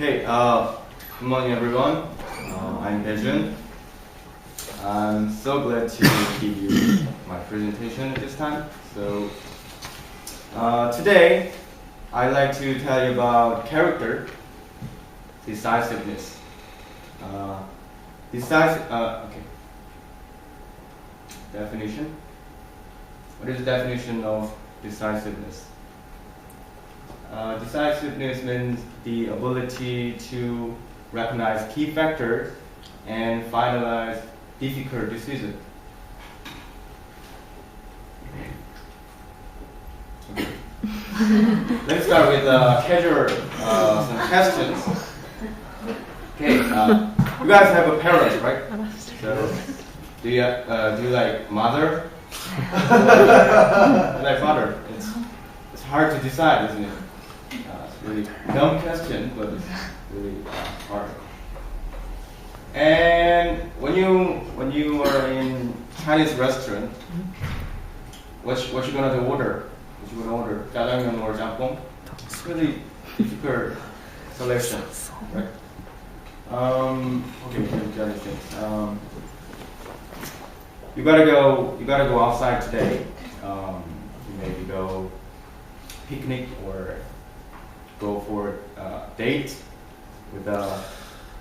Okay, good morning everyone. I'm Daejun. I'm so glad to give you my presentation at this time. So today I'd like to tell you about character, decisiveness. Okay. Definition. What is the definition of decisiveness? Decisiveness means the ability to recognize key factors and finalize difficult decisions. Okay. Let's start with casual some questions. Okay, you guys have a parent, right? So, do you like mother? You like father? It's hard to decide, isn't it? It's really dumb question, but it's really hard. And when you are in Chinese restaurant, what you gonna order? What you gonna order? Jjajangmyeon or jjampong? It's really difficult selection, right? Okay, the other things. You gotta go outside today. You maybe go picnic or go for a date with a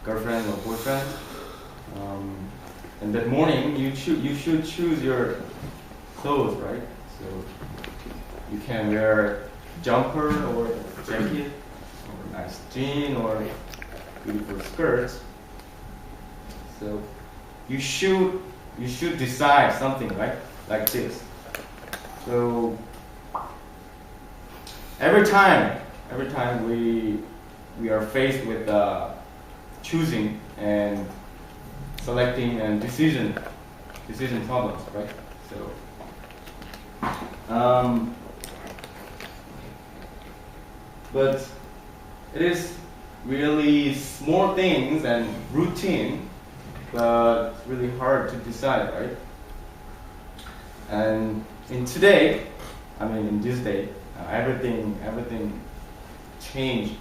girlfriend or boyfriend. And that morning you should choose your clothes, right? So you can wear jumper or jacket or nice jean or beautiful skirts. So you should decide something, right? Like this. So every time we are faced with choosing and selecting and decision problems, right? So but it is really small things and routine, but it's really hard to decide, right? And in this day, everything changed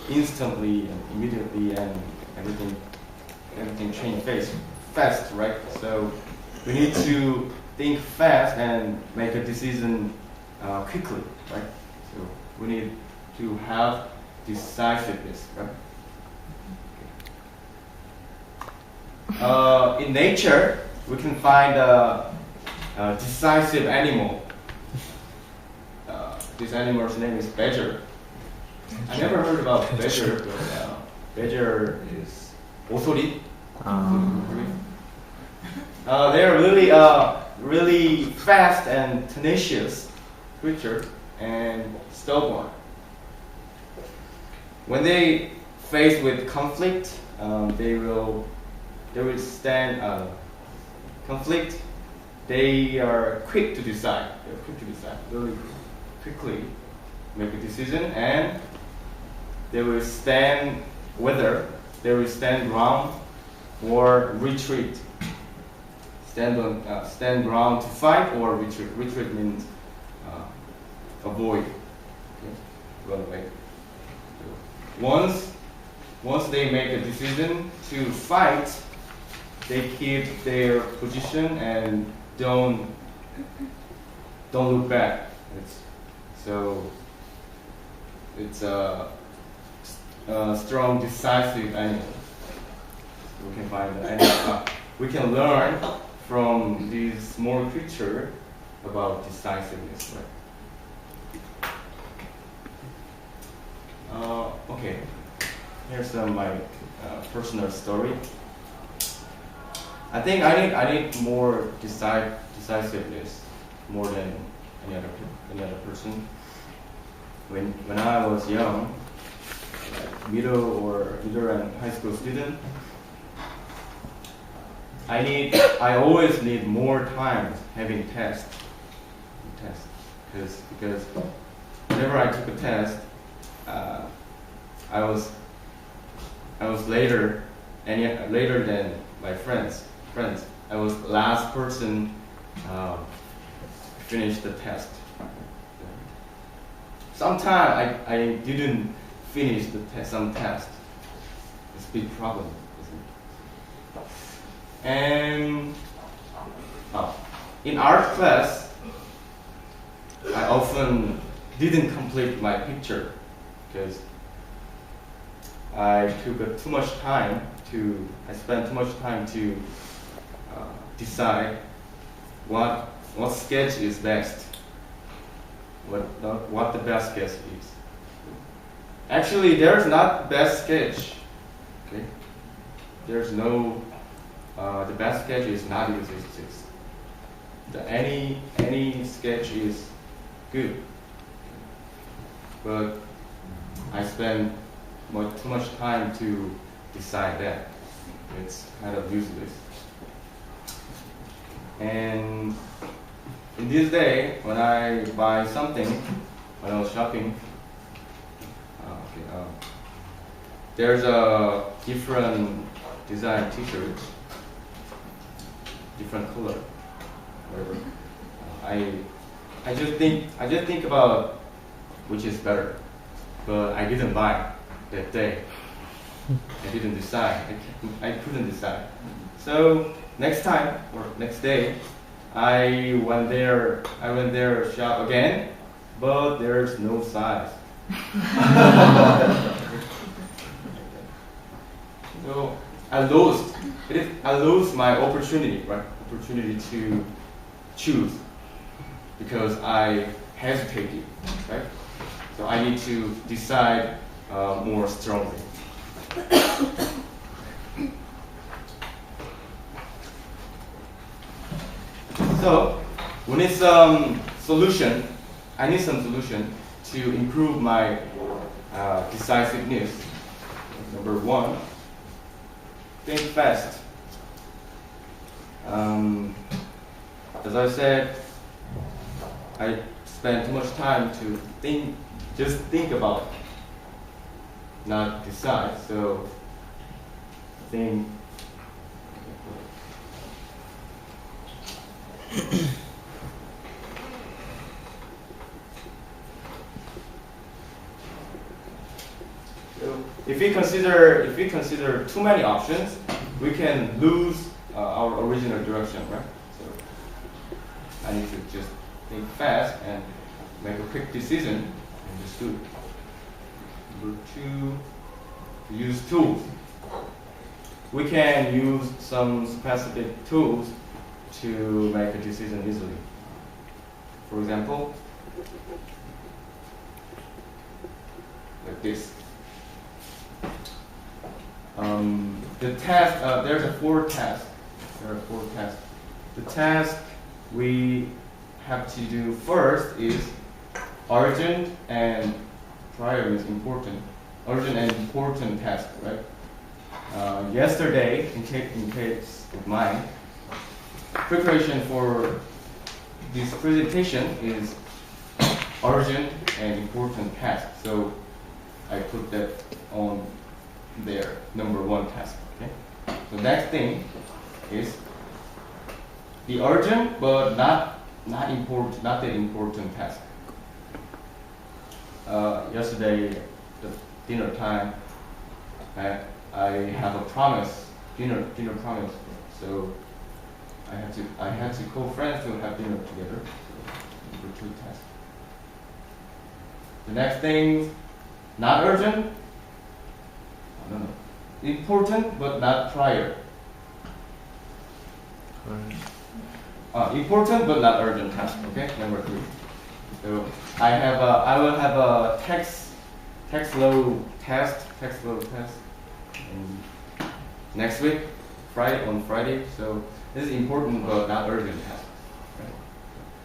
instantly and immediately, and everything changed fast, right? So we need to think fast and make a decision quickly, right? So we need to have decisiveness, right? In nature, we can find a decisive animal. This animal's name is badger. I never heard about badger, but badger is osori. They're really fast and tenacious creature and stubborn. When they face with conflict, they will stand conflict. They are quick to decide. Really quickly make a decision, and they will stand ground or retreat. Stand ground to fight or retreat. Retreat means avoid. Okay? Run away. Once they make a decision to fight, they keep their position and don't look back. It's a strong, decisive animal. We can find the animal. We can learn from this small creature about decisiveness, right? Okay. Here's my personal story. I think I need more decisiveness more than any other person. When I was young, like middle and high school student, I always need more time having tests, because whenever I took a test, I was later than my friends. I was the last person finish the test. Sometimes I didn't finish some test. big problem, isn't it? And in art class, I often didn't complete my picture because I spent too much time to decide what sketch is best, what the best sketch is. Actually, there's not best sketch. Okay, there's no the best sketch is not exists. Any sketch is good, but I spend too much time to decide that. It's kind of useless. And in this day, when I buy something, when I was shopping, there's a different design T-shirts, different color, whatever. I just think about which is better, but I didn't buy that day. I didn't decide. I couldn't decide. So next time or next day, I went there shop again, but there's no size. So I lost my opportunity, right? Opportunity to choose because I hesitated, right? So I need to decide more strongly. So we need some solution. I need some solution to improve my decisiveness. Number one, think fast. As I said, I spend too much time to just think about, not decide. So think. So if we consider too many options, we can lose our original direction, right? So I need to just think fast and make a quick decision and just do it. Number two, use tools. We can use some specific tools to make a decision easily. For example, like this. The task, there's a four tasks. There are four tasks. The task we have to do first is urgent and prior is important. Urgent and important task, right? Yesterday, in case of mine, preparation for this presentation is urgent and important task. So I put that on there, number one task. Okay. The next thing is the urgent but not that important task. Yesterday, the dinner time, I have a dinner promise. So I had to call friends to have dinner together. So number two task. The next thing, not urgent. No. Important but not prior. Important but not urgent task. Okay, number three. So I will have a text load test next week, on Friday. So this is important but not urgent task. Right?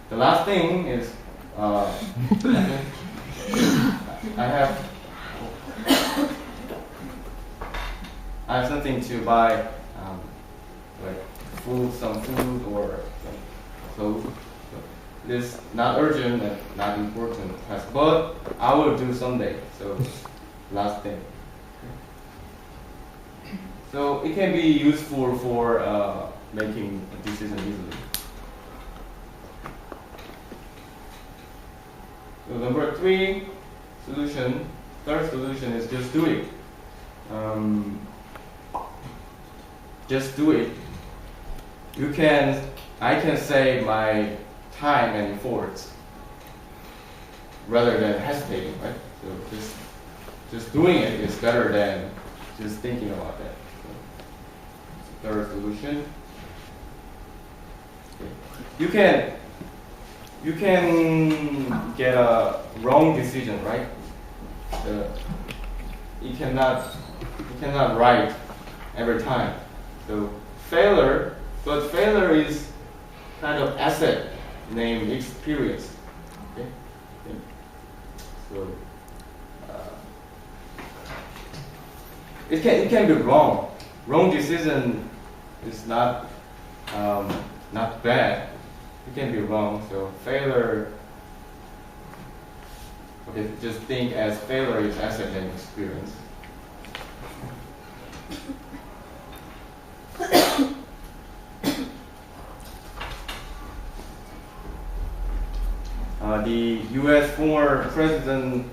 The last thing is I have something to buy, like some food or some clothes. So this not urgent and not important task, but I will do someday. So last thing. So it can be useful for making a decision easily. So number three solution, third solution is just do it. just do it. I can save my time and efforts rather than hesitating, right? So just doing it is better than just thinking about that. So, third solution. Okay. You can get a wrong decision, right? You cannot right every time. So failure is kind of asset named experience. Okay? So it can be wrong. Wrong decision is not bad. It can be wrong. So failure. Okay, just think as failure is asset and experience. The U.S. former President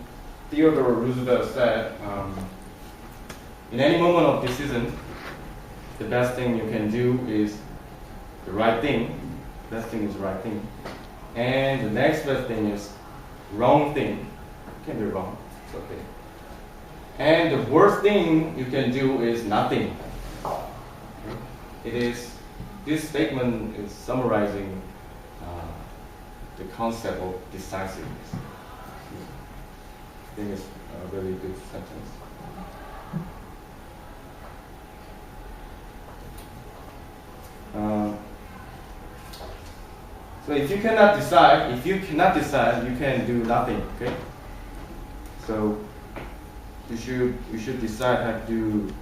Theodore Roosevelt said, in any moment of decision, the best thing you can do is the right thing. Best thing is the right thing. And the next best thing is wrong thing. It can be wrong. It's okay. And the worst thing you can do is nothing. This statement is summarizing the concept of decisiveness. I think it's a really good sentence. So if you cannot decide, you can do nothing. Okay. So you should decide how to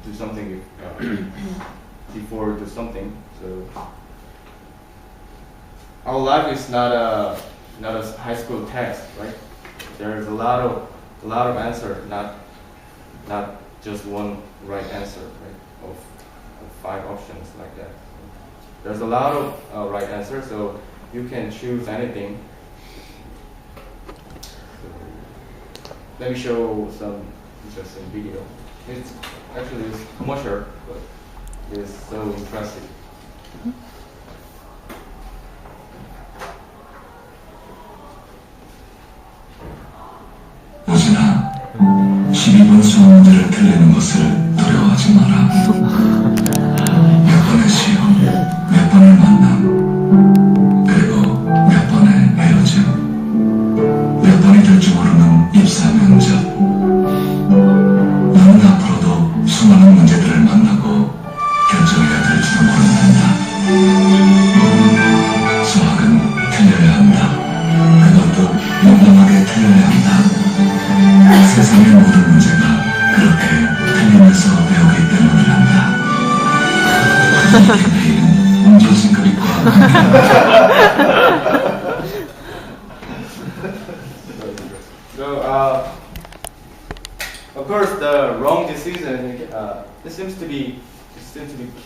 do something before do something. So our life is not a high school test, right? There is a lot of answer, not just one right answer, right? Of 5 options like that. There's a lot of right answers, so you can choose anything. So, let me show some interesting video. It's actually commercial, but it's so impressive. 우진아, 12번 수학 문제를 틀리는 것을 두려워하지 마라. 몇 번의 시험, 몇 번의 만남, 그리고 몇 번의 헤어짐, 몇 번이 될지 모르는 입사 면접. 너는 앞으로도 수많은 문제들을 만나고 결정해야 될지도 모른단다. 수학은 틀려야 한다. 그것도 용감하게 틀려야 한다. 세상의 모든 문제가 그렇게 틀리면서 배우기 때문이란다. 내일은 운전신급이 So, of course, the wrong decision. It seems to be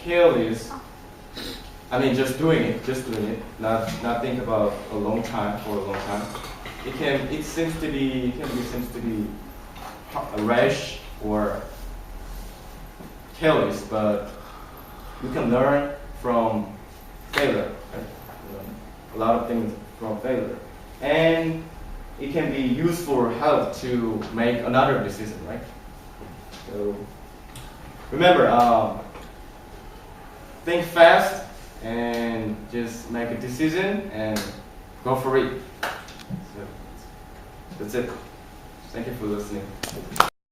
careless. I mean, just doing it, not think about for a long time. It seems to be rash or careless, but you can learn from failure. Right? A lot of things from failure, and it can be useful help to make another decision, right? So remember, think fast and just make a decision and go for it. So that's it. Thank you for listening.